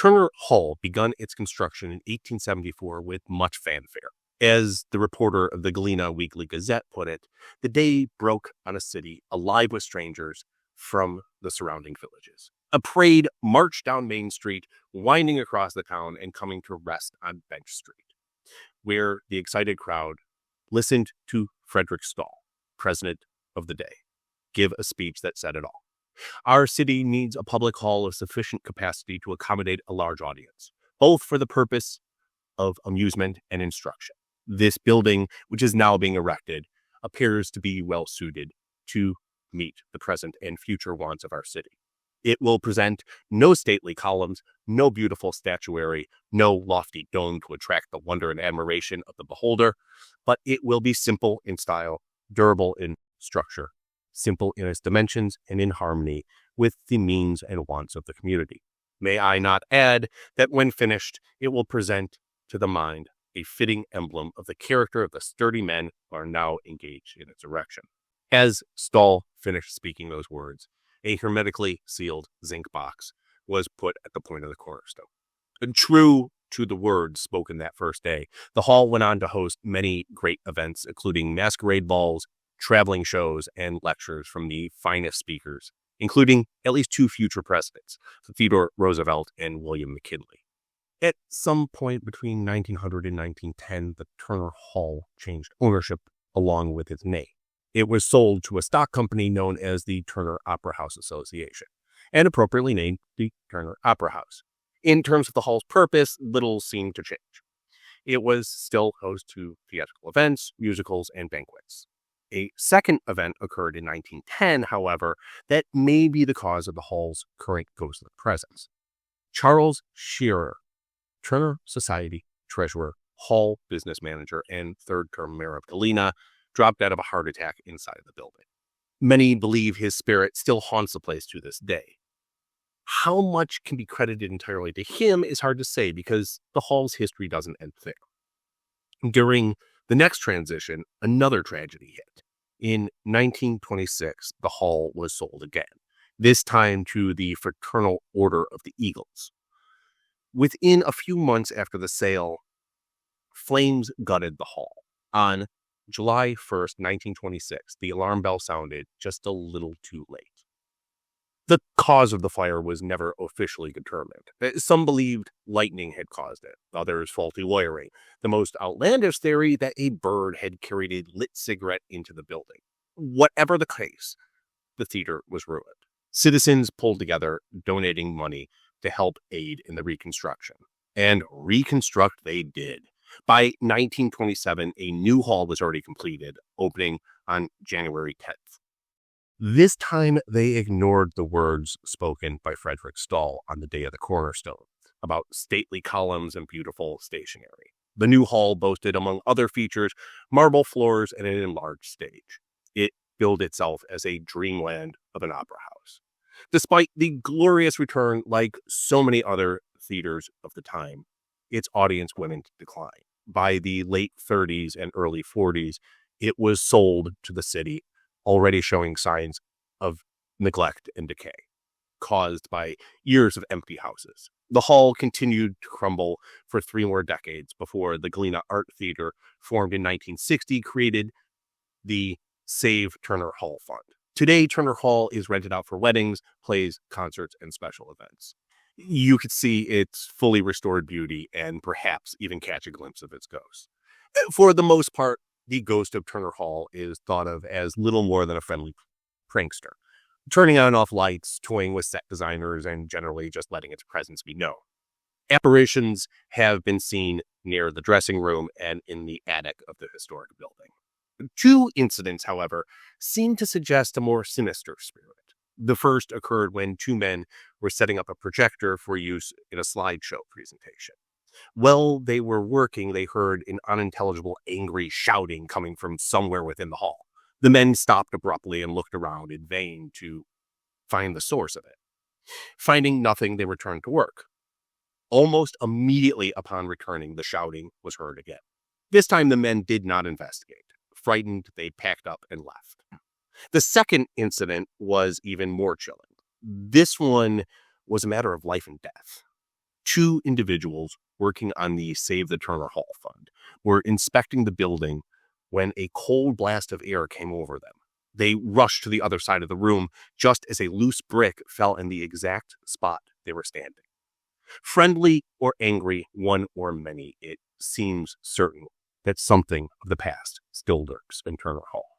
Turner Hall begun its construction in 1874 with much fanfare. As the reporter of the Galena Weekly Gazette put it, the day broke on a city alive with strangers from the surrounding villages. A parade marched down Main Street, winding across the town and coming to rest on Bench Street, where the excited crowd listened to Frederick Stahl, president of the day, give a speech that said it all. Our city needs a public hall of sufficient capacity to accommodate a large audience, both for the purpose of amusement and instruction. This building, which is now being erected, appears to be well suited to meet the present and future wants of our city. It will present no stately columns, no beautiful statuary, no lofty dome to attract the wonder and admiration of the beholder, but it will be simple in style, durable in structure, simple in its dimensions, and in harmony with the means and wants of the community. May I not add that when finished, it will present to the mind a fitting emblem of the character of the sturdy men who are now engaged in its erection. As Stahl finished speaking those words, a hermetically sealed zinc box was put at the point of the cornerstone. And true to the words spoken that first day, the hall went on to host many great events, including masquerade balls, traveling shows, and lectures from the finest speakers, including at least two future presidents, Theodore Roosevelt and William McKinley. At some point between 1900 and 1910, the Turner Hall changed ownership along with its name. It was sold to a stock company known as the Turner Opera House Association, and appropriately named the Turner Opera House. In terms of the hall's purpose, little seemed to change. It was still host to theatrical events, musicals, and banquets. A second event occurred in 1910, however, that may be the cause of the hall's current ghostly presence. Charles Shearer, Turner Society treasurer, hall business manager, and third-term mayor of Galena, dropped out of a heart attack inside the building. Many believe his spirit still haunts the place to this day. How much can be credited entirely to him is hard to say because the hall's history doesn't end there. During the next transition, another tragedy hit. In 1926, the hall was sold again, this time to the Fraternal Order of the Eagles. Within a few months after the sale, flames gutted the hall. On July 1st, 1926, the alarm bell sounded just a little too late. The cause of the fire was never officially determined. Some believed lightning had caused it, others faulty wiring. The most outlandish theory that a bird had carried a lit cigarette into the building. Whatever the case, the theater was ruined. Citizens pulled together, donating money to help aid in the reconstruction. And reconstruct they did. By 1927, a new hall was already completed, opening on January 10th. This time, they ignored the words spoken by Frederick Stahl on the day of the cornerstone about stately columns and beautiful stationery. The new hall boasted, among other features, marble floors and an enlarged stage. It billed itself as a dreamland of an opera house. Despite the glorious return, like so many other theaters of the time, its audience went into decline. By the late 30s and early 40s, it was sold to the city, already showing signs of neglect and decay, caused by years of empty houses. The hall continued to crumble for 3 more decades before the Galena Art Theater, formed in 1960, created the Save Turner Hall Fund. Today, Turner Hall is rented out for weddings, plays, concerts, and special events. You could see its fully restored beauty and perhaps even catch a glimpse of its ghost. For the most part, the ghost of Turner Hall is thought of as little more than a friendly prankster, turning on and off lights, toying with set designers, and generally just letting its presence be known. Apparitions have been seen near the dressing room and in the attic of the historic building. 2 incidents, however, seem to suggest a more sinister spirit. The first occurred when 2 men were setting up a projector for use in a slideshow presentation. While they were working, they heard an unintelligible, angry shouting coming from somewhere within the hall. The men stopped abruptly and looked around in vain to find the source of it. Finding nothing, they returned to work. Almost immediately upon returning, the shouting was heard again. This time, the men did not investigate. Frightened, they packed up and left. The second incident was even more chilling. This one was a matter of life and death. Two individuals working on the Save the Turner Hall Fund were inspecting the building when a cold blast of air came over them. They rushed to the other side of the room just as a loose brick fell in the exact spot they were standing. Friendly or angry, one or many, it seems certain that something of the past still lurks in Turner Hall.